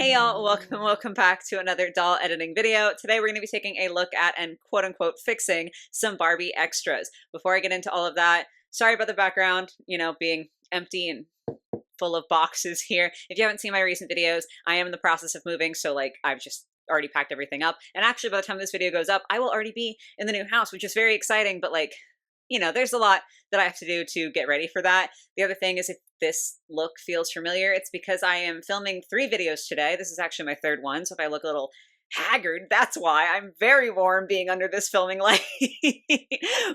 Hey y'all, welcome back to another doll editing video. Today we're going to be taking a look at and quote unquote fixing some Barbie extras. Before I get into all of that, sorry about the background, being empty and full of boxes here. If you haven't seen my recent videos, I am in the process of moving, so I've just already packed everything up. And actually by the time this video goes up, I will already be in the new house, which is very exciting, but there's a lot that I have to do to get ready for that. The other thing is if this look feels familiar, it's because I am filming 3 videos today. This is actually my 3rd one, so if I look a little haggard, that's why. I'm very warm being under this filming light.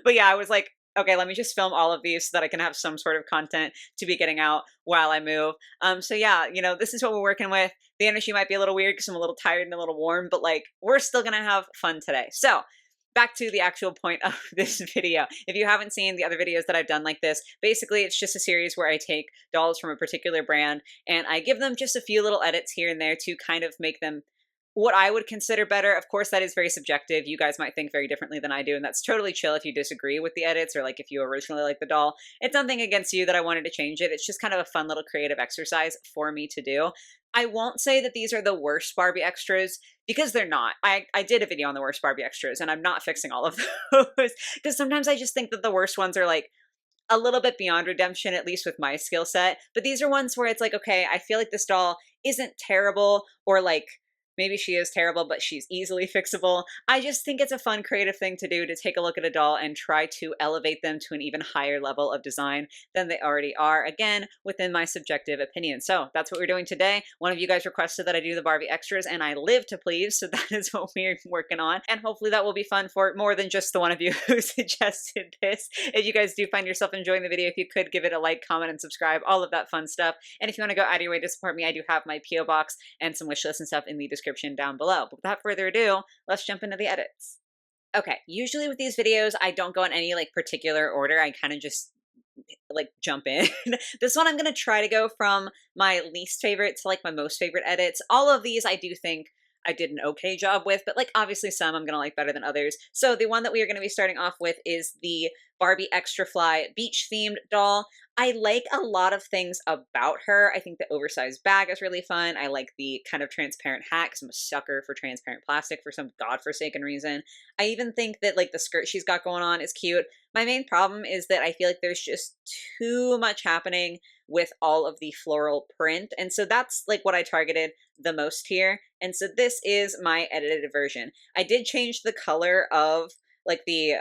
But yeah, I was like, okay, let me just film all of these so that I can have some sort of content to be getting out while I move. So yeah, this is what we're working with. The energy might be a little weird because I'm a little tired and a little warm, but we're still gonna have fun today. So back to the actual point of this video. If you haven't seen the other videos that I've done like this, basically it's just a series where I take dolls from a particular brand and I give them just a few little edits here and there to kind of make them what I would consider better. Of course, that is very subjective. You guys might think very differently than I do, and that's totally chill if you disagree with the edits or if you originally like the doll. It's nothing against you that I wanted to change it. It's just kind of a fun little creative exercise for me to do. I won't say that these are the worst Barbie extras because they're not. I did a video on the worst Barbie extras and I'm not fixing all of those because sometimes I just think that the worst ones are a little bit beyond redemption, at least with my skill set. But these are ones where it's okay, I feel like this doll isn't terrible, or maybe she is terrible, but she's easily fixable. I just think it's a fun creative thing to do, to take a look at a doll and try to elevate them to an even higher level of design than they already are, again, within my subjective opinion. So that's what we're doing today. One of you guys requested that I do the Barbie extras, and I live to please, so that is what we're working on. And hopefully that will be fun for more than just the one of you who suggested this. If you guys do find yourself enjoying the video, if you could give it a like, comment, and subscribe, all of that fun stuff. And if you want to go out of your way to support me, I do have my P.O. box and some wish lists and stuff in the description down below. But without further ado, let's jump into the edits. Okay, usually with these videos, I don't go in any particular order. I kind of just jump in. This one I'm going to try to go from my least favorite to my most favorite edits. All of these I do think I did an okay job with, but obviously some I'm going to like better than others. So the one that we are going to be starting off with is the Barbie Extra Fly beach themed doll. I like a lot of things about her. I think the oversized bag is really fun. I like the kind of transparent hat because I'm a sucker for transparent plastic for some godforsaken reason. I even think that the skirt she's got going on is cute. My main problem is that I feel like there's just too much happening with all of the floral print. And so that's what I targeted the most here. And so this is my edited version. I did change the color of the,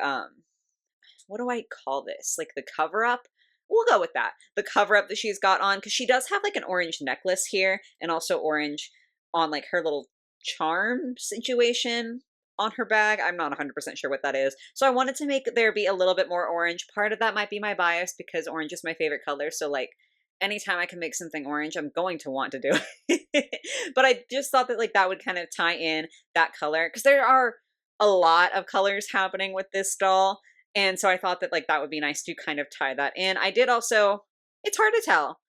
what do I call this? The cover up? We'll go with that. The cover up that she's got on, because she does have an orange necklace here and also orange on her little charm situation on her bag. I'm not 100% sure what that is. So I wanted to make there be a little bit more orange. Part of that might be my bias because orange is my favorite color. So anytime I can make something orange, I'm going to want to do it. But I just thought that that would kind of tie in that color because there are a lot of colors happening with this doll. And so I thought that that would be nice to kind of tie that in. I did also, it's hard to tell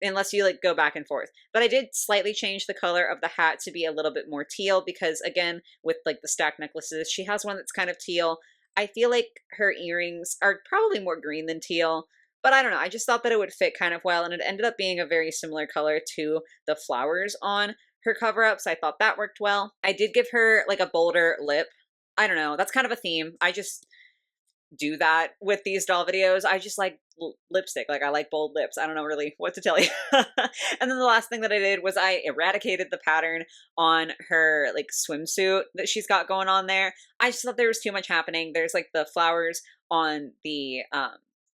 unless you go back and forth, but I did slightly change the color of the hat to be a little bit more teal because again, with the stacked necklaces, she has one that's kind of teal. I feel like her earrings are probably more green than teal, but I don't know. I just thought that it would fit kind of well, and it ended up being a very similar color to the flowers on her cover up, so I thought that worked well. I did give her a bolder lip. I don't know. That's kind of a theme. I just do that with these doll videos. I just like lipstick. I like bold lips. I don't know really what to tell you. And then the last thing that I did was I eradicated the pattern on her swimsuit that she's got going on there. I just thought there was too much happening. There's the flowers on the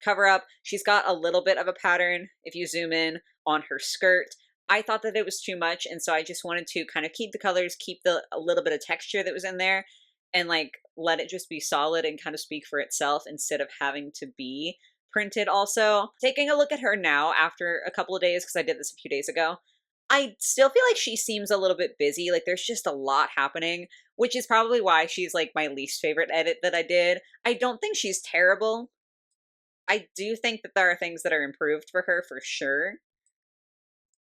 cover up. She's got a little bit of a pattern if you zoom in on her skirt. I thought that it was too much, and so I just wanted to kind of keep the colors, keep a little bit of texture that was in there, and let it just be solid and kind of speak for itself instead of having to be printed also. Taking a look at her now after a couple of days, because I did this a few days ago, I still feel like she seems a little bit busy. There's just a lot happening, which is probably why she's my least favorite edit that I did. I don't think she's terrible. I do think that there are things that are improved for her for sure.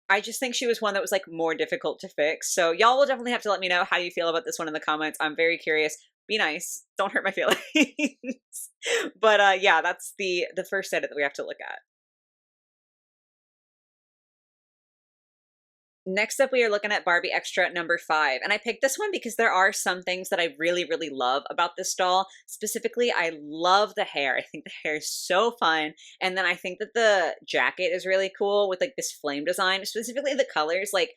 I just think she was one that was more difficult to fix. So y'all will definitely have to let me know how you feel about this one in the comments. I'm very curious. Be nice. Don't hurt my feelings. But yeah, that's the first edit that we have to look at. Next up, we are looking at Barbie Extra number 5. And I picked this one because there are some things that I really, really love about this doll. Specifically, I love the hair. I think the hair is so fun. And then I think that the jacket is really cool with like this flame design, specifically the colors. Like,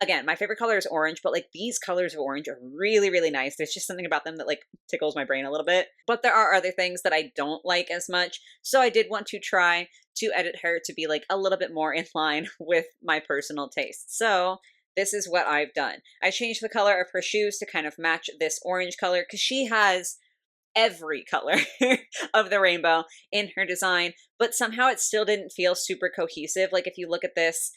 again, my favorite color is orange, but like these colors of orange are really, really nice. There's just something about them that like tickles my brain a little bit. But there are other things that I don't like as much. So I did want to try to edit her to be like a little bit more in line with my personal taste. So this is what I've done. I changed the color of her shoes to kind of match this orange color because she has every color of the rainbow in her design, but somehow it still didn't feel super cohesive. Like if you look at this,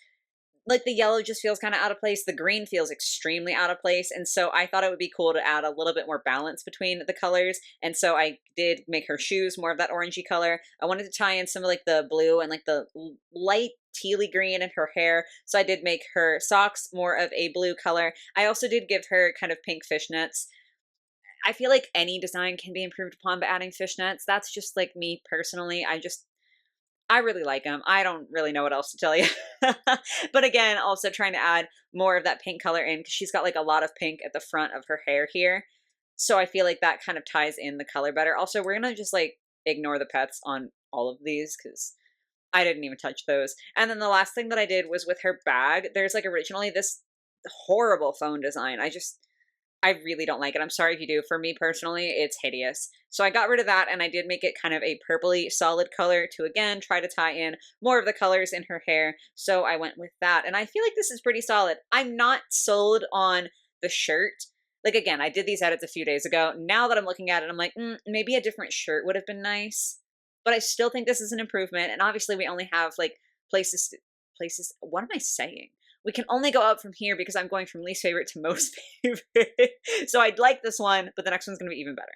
like the yellow just feels kind of out of place. The green feels extremely out of place. And so I thought it would be cool to add a little bit more balance between the colors. And so I did make her shoes more of that orangey color. I wanted to tie in some of like the blue and like the light tealy green in her hair. So I did make her socks more of a blue color. I also did give her kind of pink fishnets. I feel like any design can be improved upon by adding fishnets. That's just like me personally. I really like them. I don't really know what else to tell you. But again, also trying to add more of that pink color in because she's got like a lot of pink at the front of her hair here. So I feel like that kind of ties in the color better. Also, we're going to just like ignore the pets on all of these because I didn't even touch those. And then the last thing that I did was with her bag. There's like originally this horrible phone design. I really don't like it. I'm sorry if you do. For me personally, it's hideous. So I got rid of that and I did make it kind of a purpley solid color to, again, try to tie in more of the colors in her hair. So I went with that. And I feel like this is pretty solid. I'm not sold on the shirt. Like, again, I did these edits a few days ago. Now that I'm looking at it, I'm like, maybe a different shirt would have been nice. But I still think this is an improvement. And obviously we only have like places, what am I saying? We can only go up from here because I'm going from least favorite to most favorite. So I'd like this one, but the next one's going to be even better.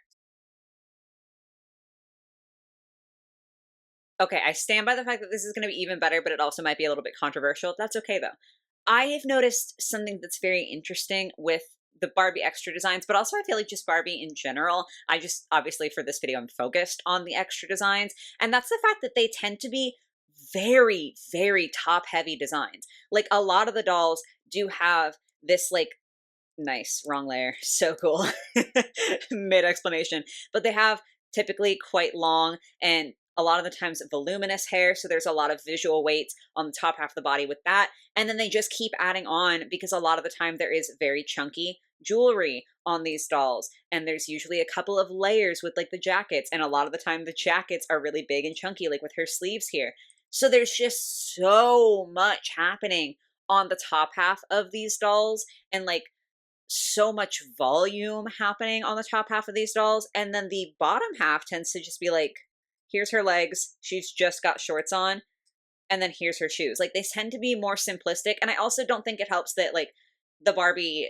Okay, I stand by the fact that this is going to be even better, but it also might be a little bit controversial. That's okay though. I have noticed something that's very interesting with the Barbie Extra designs, but also I feel like just Barbie in general. I just, obviously for this video, I'm focused on the extra designs, and that's the fact that they tend to be very, very top heavy designs. Like a lot of the dolls do have this like nice wrong layer. So cool. Mid explanation. But they have typically quite long and a lot of the times voluminous hair. So there's a lot of visual weight on the top half of the body with that. And then they just keep adding on because a lot of the time there is very chunky jewelry on these dolls. And there's usually a couple of layers with like the jackets. And a lot of the time the jackets are really big and chunky, like with her sleeves here. So there's just so much happening on the top half of these dolls and like so much volume happening on the top half of these dolls. And then the bottom half tends to just be like, here's her legs. She's just got shorts on. And then here's her shoes. Like they tend to be more simplistic. And I also don't think it helps that like the Barbie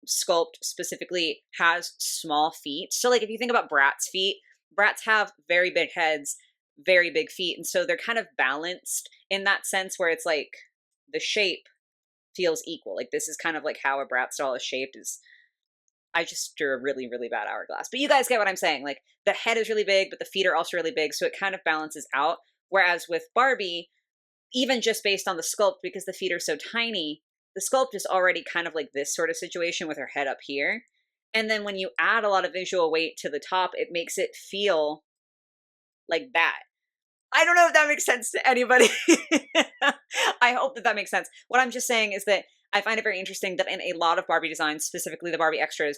sculpt specifically has small feet. So like if you think about Bratz feet, Bratz have very big heads, very big feet, and so they're kind of balanced in that sense where it's like the shape feels equal. Like this is kind of like how a Bratz doll is shaped. Is I just drew a really, really bad hourglass. But you guys get what I'm saying. Like the head is really big, but the feet are also really big, so it kind of balances out. Whereas with Barbie, even just based on the sculpt, because the feet are so tiny, the sculpt is already kind of like this sort of situation with her head up here. And then when you add a lot of visual weight to the top, it makes it feel like that. I don't know if that makes sense to anybody. I hope that that makes sense. What I'm just saying is that I find it very interesting that in a lot of Barbie designs, specifically the Barbie Extras,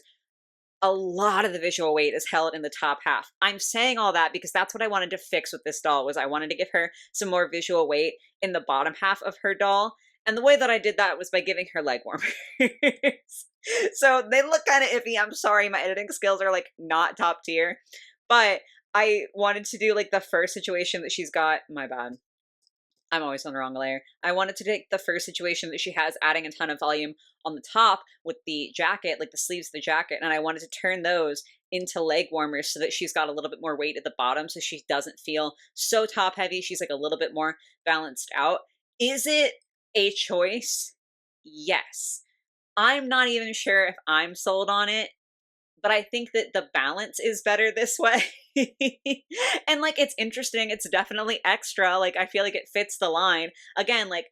a lot of the visual weight is held in the top half. I'm saying all that because that's what I wanted to fix with this doll, was I wanted to give her some more visual weight in the bottom half of her doll. And the way that I did that was by giving her leg warmers. So they look kind of iffy. I'm sorry, my editing skills are like not top tier. But I wanted to do like the first situation that she's got. My bad. I'm always on the wrong layer. I wanted to take the first situation that she has, adding a ton of volume on the top with the jacket, like the sleeves of the jacket, and I wanted to turn those into leg warmers so that she's got a little bit more weight at the bottom so she doesn't feel so top heavy. She's like a little bit more balanced out. Is it a choice? Yes. I'm not even sure if I'm sold on it, but I think that the balance is better this way. And like, it's interesting. It's definitely extra. Like, I feel like it fits the line. Again, like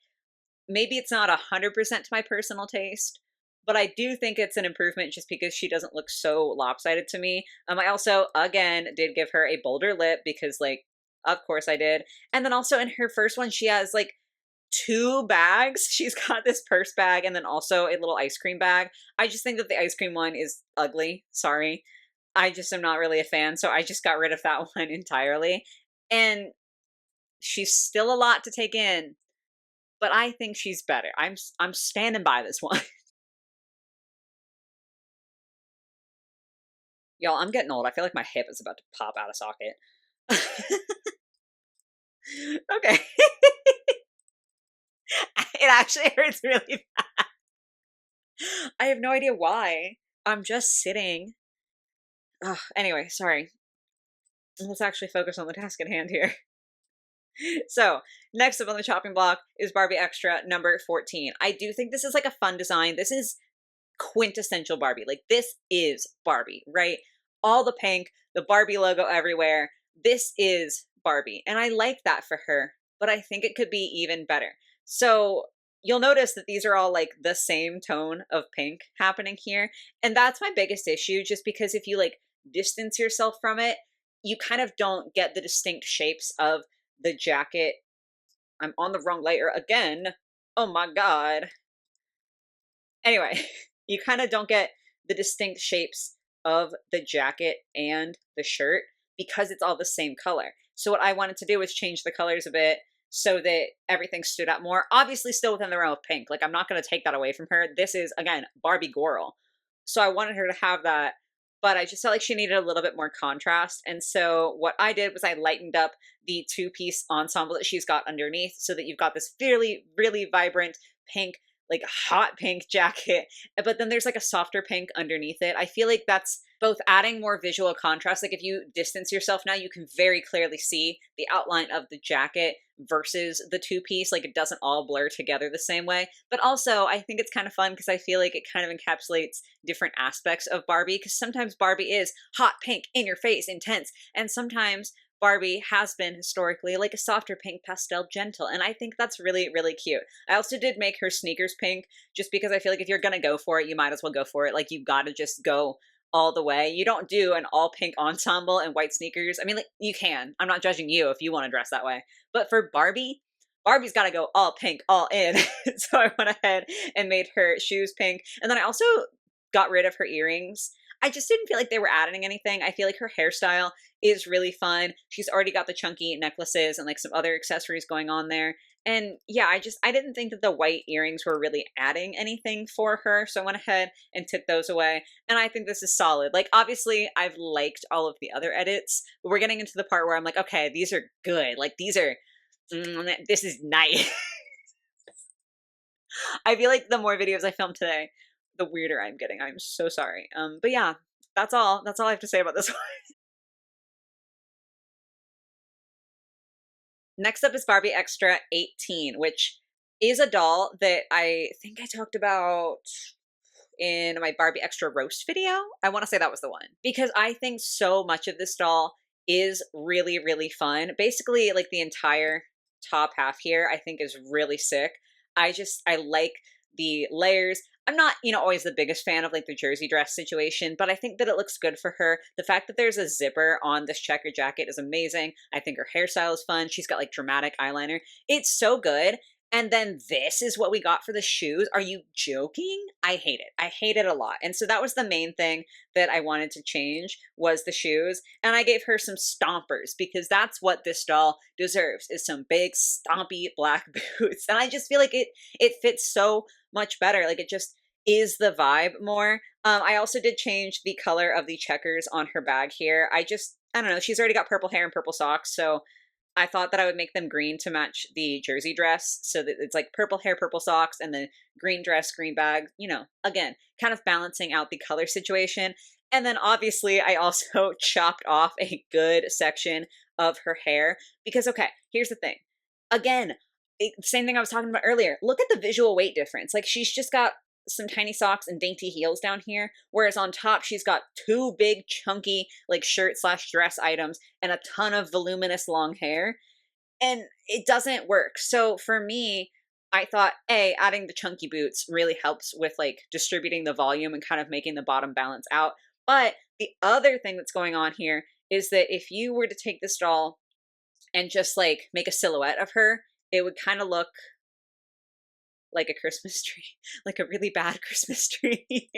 maybe it's not 100% to my personal taste, but I do think it's an improvement just because she doesn't look so lopsided to me. I also, again, did give her a bolder lip because, like, of course I did. And then also in her first one, she has like two bags. She's got this purse bag and then also a little ice cream bag. I just think that the ice cream one is ugly. Sorry. I just am not really a fan. So I just got rid of that one entirely. And she's still a lot to take in, but I think she's better. I'm standing by this one. Y'all, I'm getting old. I feel like my hip is about to pop out of socket. Okay. It actually hurts really bad. I have no idea why. I'm just sitting. Ugh, anyway, sorry. Let's actually focus on the task at hand here. So, next up on the chopping block is Barbie Extra number 14. I do think this is like a fun design. This is quintessential Barbie. Like, this is Barbie, right? All the pink, the Barbie logo everywhere. This is Barbie. And I like that for her, but I think it could be even better. So, you'll notice that these are all like the same tone of pink happening here. And that's my biggest issue, just because if you like distance yourself from it, you kind of don't get the distinct shapes of the jacket. I'm on the wrong layer again. Oh my God. Anyway, you kind of don't get the distinct shapes of the jacket and the shirt because it's all the same color. So what I wanted to do was change the colors a bit so that everything stood out more. Obviously still within the realm of pink. Like, I'm not going to take that away from her. This is, again, Barbie Girl. So I wanted her to have that, but I just felt like she needed a little bit more contrast. And so what I did was I lightened up the two-piece ensemble that she's got underneath so that you've got this fairly, really vibrant pink, like hot pink jacket, but then there's like a softer pink underneath it. I feel like that's both adding more visual contrast. Like, if you distance yourself now, you can very clearly see the outline of the jacket versus the two-piece. Like, it doesn't all blur together the same way. But also, I think it's kind of fun because I feel like it kind of encapsulates different aspects of Barbie, because sometimes Barbie is hot pink, in your face, intense, and sometimes Barbie has been historically like a softer pink, pastel, gentle, and I think that's really, really cute. I also did make her sneakers pink just because I feel like if you're gonna go for it, you might as well go for it. Like, you gotta just go all the way. You don't do an all pink ensemble and white sneakers. I mean, like, you can. I'm not judging you if you want to dress that way. But for Barbie, Barbie's got to go all pink, all in. So I went ahead and made her shoes pink. And then I also got rid of her earrings. I just didn't feel like they were adding anything. I feel like her hairstyle is really fun. She's already got the chunky necklaces and like some other accessories going on there. And yeah, I didn't think that the white earrings were really adding anything for her. So I went ahead and took those away. And I think this is solid. Like, obviously I've liked all of the other edits, but we're getting into the part where I'm like, okay, these are good. Like, these are, this is nice. I feel like the more videos I film today, the weirder I'm getting. I'm so sorry. But yeah, that's all. That's all I have to say about this one. Next up is Barbie Extra 18, which is a doll that I think I talked about in my Barbie Extra roast video. I want to say that was the one because I think so much of this doll is really, really fun. Basically, like, the entire top half here, I think is really sick. I like the layers. I'm not, always the biggest fan of like the jersey dress situation, but I think that it looks good for her. The fact that there's a zipper on this checker jacket is amazing. I think her hairstyle is fun. She's got like dramatic eyeliner. It's so good. And then this is what we got for the shoes. Are you joking? I hate it. I hate it a lot. And so that was the main thing that I wanted to change, was the shoes. And I gave her some stompers because that's what this doll deserves, is some big stompy black boots. And I just feel like it fits so much better. Like, it just is the vibe more. I also did change the color of the checkers on her bag here. I don't know. She's already got purple hair and purple socks, so I thought that I would make them green to match the jersey dress, so that it's like purple hair, purple socks, and then green dress, green bag, again, kind of balancing out the color situation. And then obviously I also chopped off a good section of her hair because, okay, here's the thing. Again, same thing I was talking about earlier. Look at the visual weight difference. Like, she's just got some tiny socks and dainty heels down here, whereas on top she's got two big chunky like shirt slash dress items and a ton of voluminous long hair, and it doesn't work. So for me, I thought, A, adding the chunky boots really helps with like distributing the volume and kind of making the bottom balance out. But the other thing that's going on here is that if you were to take this doll and just like make a silhouette of her, it would kind of look like a Christmas tree, like a really bad Christmas tree,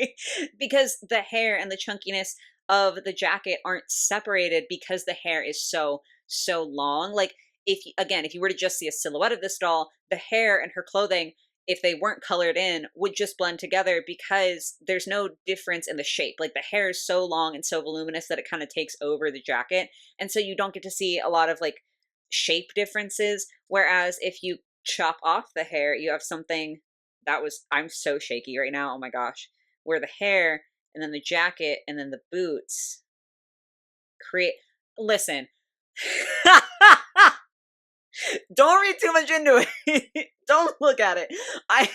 because the hair and the chunkiness of the jacket aren't separated because the hair is so long. Like if you, again, if you were to just see a silhouette of this doll, the hair and her clothing, if they weren't colored in, would just blend together because there's no difference in the shape. Like the hair is so long and so voluminous that it kind of takes over the jacket, and so you don't get to see a lot of like shape differences. Whereas if you chop off the hair, you have something that was, I'm so shaky right now. Oh my gosh. Where the hair and then the jacket and then the boots create, listen, don't read too much into it. Don't look at it. I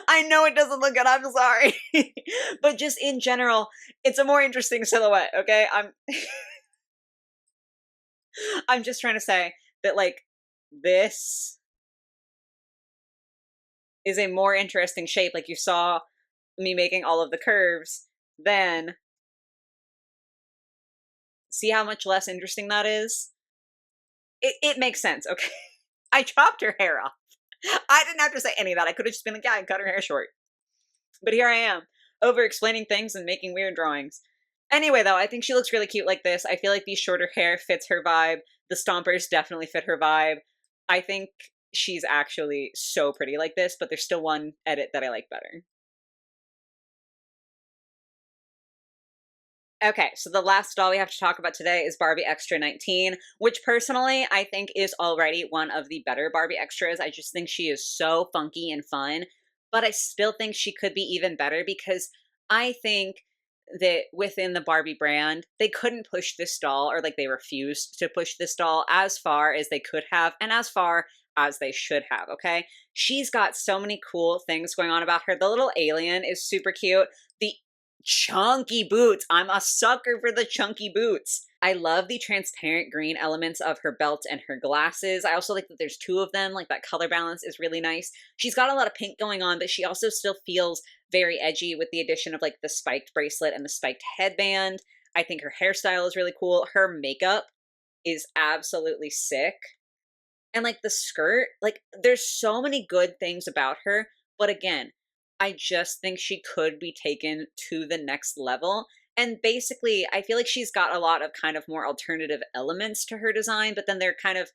I know it doesn't look good. I'm sorry. But just in general, it's a more interesting silhouette, okay? I'm just trying to say that like this is a more interesting shape. Like you saw me making all of the curves, then see how much less interesting that is? It makes sense, okay? I chopped her hair off. I didn't have to say any of that. I could have just been like, yeah, I cut her hair short. But here I am, over explaining things and making weird drawings. Anyway, though, I think she looks really cute like this. I feel like the shorter hair fits her vibe. The stompers definitely fit her vibe. I think she's actually so pretty like this, but there's still one edit that I like better. Okay, so the last doll we have to talk about today is Barbie Extra 19, which personally I think is already one of the better Barbie Extras. I just think she is so funky and fun, but I still think she could be even better because I think that within the Barbie brand, they couldn't push this doll, or like they refused to push this doll as far as they could have and as far as they should have, okay? She's got so many cool things going on about her. The little alien is super cute. The chunky boots. I'm a sucker for the chunky boots. I love the transparent green elements of her belt and her glasses. I also like that there's two of them. Like that color balance is really nice. She's got a lot of pink going on, but she also still feels very edgy with the addition of like the spiked bracelet and the spiked headband. I think her hairstyle is really cool. Her makeup is absolutely sick. And like the skirt, like there's so many good things about her. But again, I just think she could be taken to the next level. And basically, I feel like she's got a lot of kind of more alternative elements to her design, but then they're kind of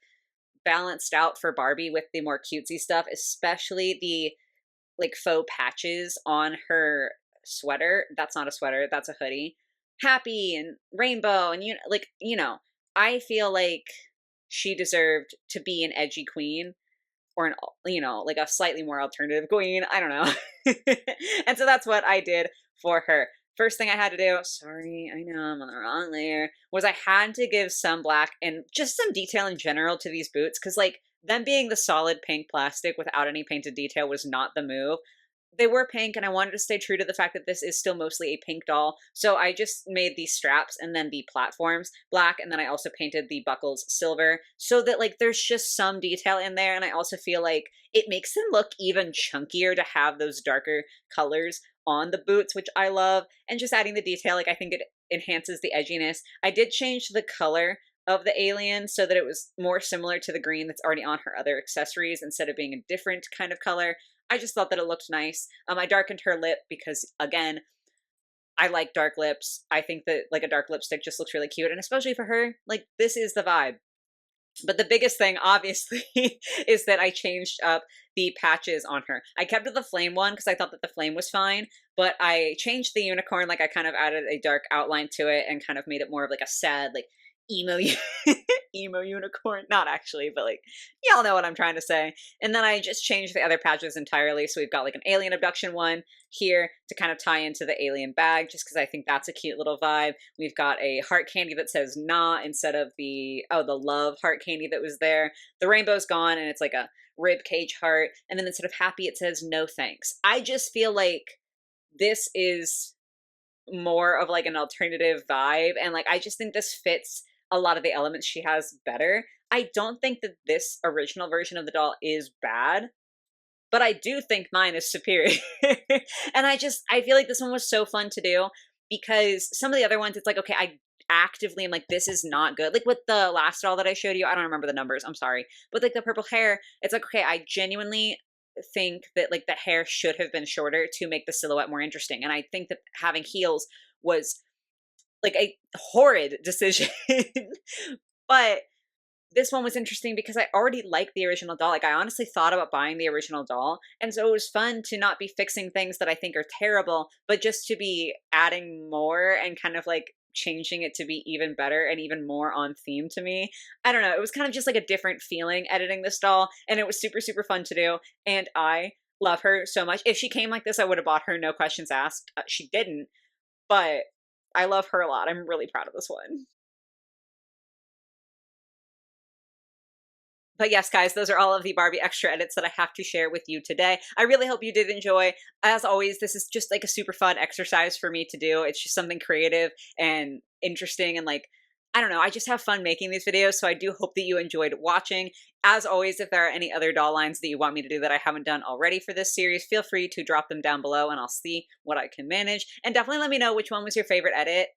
balanced out for Barbie with the more cutesy stuff, especially the like faux patches on her sweater. That's not a sweater, that's a hoodie. Happy and rainbow and I feel like she deserved to be an edgy queen, or an, like a slightly more alternative queen. I don't know. And so that's what I did for her. First thing I had to do, sorry, I know I'm on the wrong layer, was I had to give some black and just some detail in general to these boots. Cause like them being the solid pink plastic without any painted detail was not the move. They were pink and I wanted to stay true to the fact that this is still mostly a pink doll. So I just made these straps and then the platforms black, and then I also painted the buckles silver so that like there's just some detail in there. And I also feel like it makes them look even chunkier to have those darker colors on the boots, which I love. And just adding the detail, like I think it enhances the edginess. I did change the color of the alien so that it was more similar to the green that's already on her other accessories instead of being a different kind of color. I just thought that it looked nice. I darkened her lip because, again, I like dark lips. I think that like a dark lipstick just looks really cute, and especially for her, like this is the vibe. But the biggest thing, obviously, is that I changed up the patches on her. I kept the flame one because I thought that the flame was fine, but I changed the unicorn. Like I kind of added a dark outline to it and kind of made it more of like a sad, like emo emo unicorn. Not actually, but like y'all know what I'm trying to say. And then I just changed the other patches entirely. So we've got like an alien abduction one here to kind of tie into the alien bag, just because I think that's a cute little vibe. We've got a heart candy that says nah instead of the love heart candy that was there. The rainbow's gone and it's like a rib cage heart. And then instead of happy, it says no thanks. I just feel like this is more of like an alternative vibe. And like, I just think this fits a lot of the elements she has better. I don't think that this original version of the doll is bad, but I do think mine is superior. And I feel like this one was so fun to do because some of the other ones, it's like, okay, I actively am like, this is not good. Like with the last doll that I showed you, I don't remember the numbers, I'm sorry. But like the purple hair, it's like, okay, I genuinely think that like the hair should have been shorter to make the silhouette more interesting. And I think that having heels was like a horrid decision. But this one was interesting because I already liked the original doll. Like I honestly thought about buying the original doll. And so it was fun to not be fixing things that I think are terrible, but just to be adding more and kind of like changing it to be even better and even more on theme to me. I don't know. It was kind of just like a different feeling editing this doll, and it was super, super fun to do. And I love her so much. If she came like this, I would have bought her, no questions asked. She didn't, but I love her a lot. I'm really proud of this one. But yes, guys, those are all of the Barbie Extra edits that I have to share with you today. I really hope you did enjoy. As always, this is just like a super fun exercise for me to do. It's just something creative and interesting and like, I don't know, I just have fun making these videos, so I do hope that you enjoyed watching. As always, if there are any other doll lines that you want me to do that I haven't done already for this series, feel free to drop them down below and I'll see what I can manage. And definitely let me know which one was your favorite edit.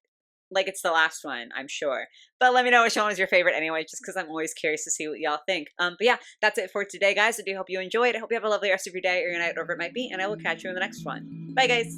Like it's the last one, I'm sure. But let me know which one was your favorite anyway, just because I'm always curious to see what y'all think. But yeah, that's it for today, guys. I do hope you enjoyed. I hope you have a lovely rest of your day or your night, whatever it might be, and I will catch you in the next one. Bye, guys.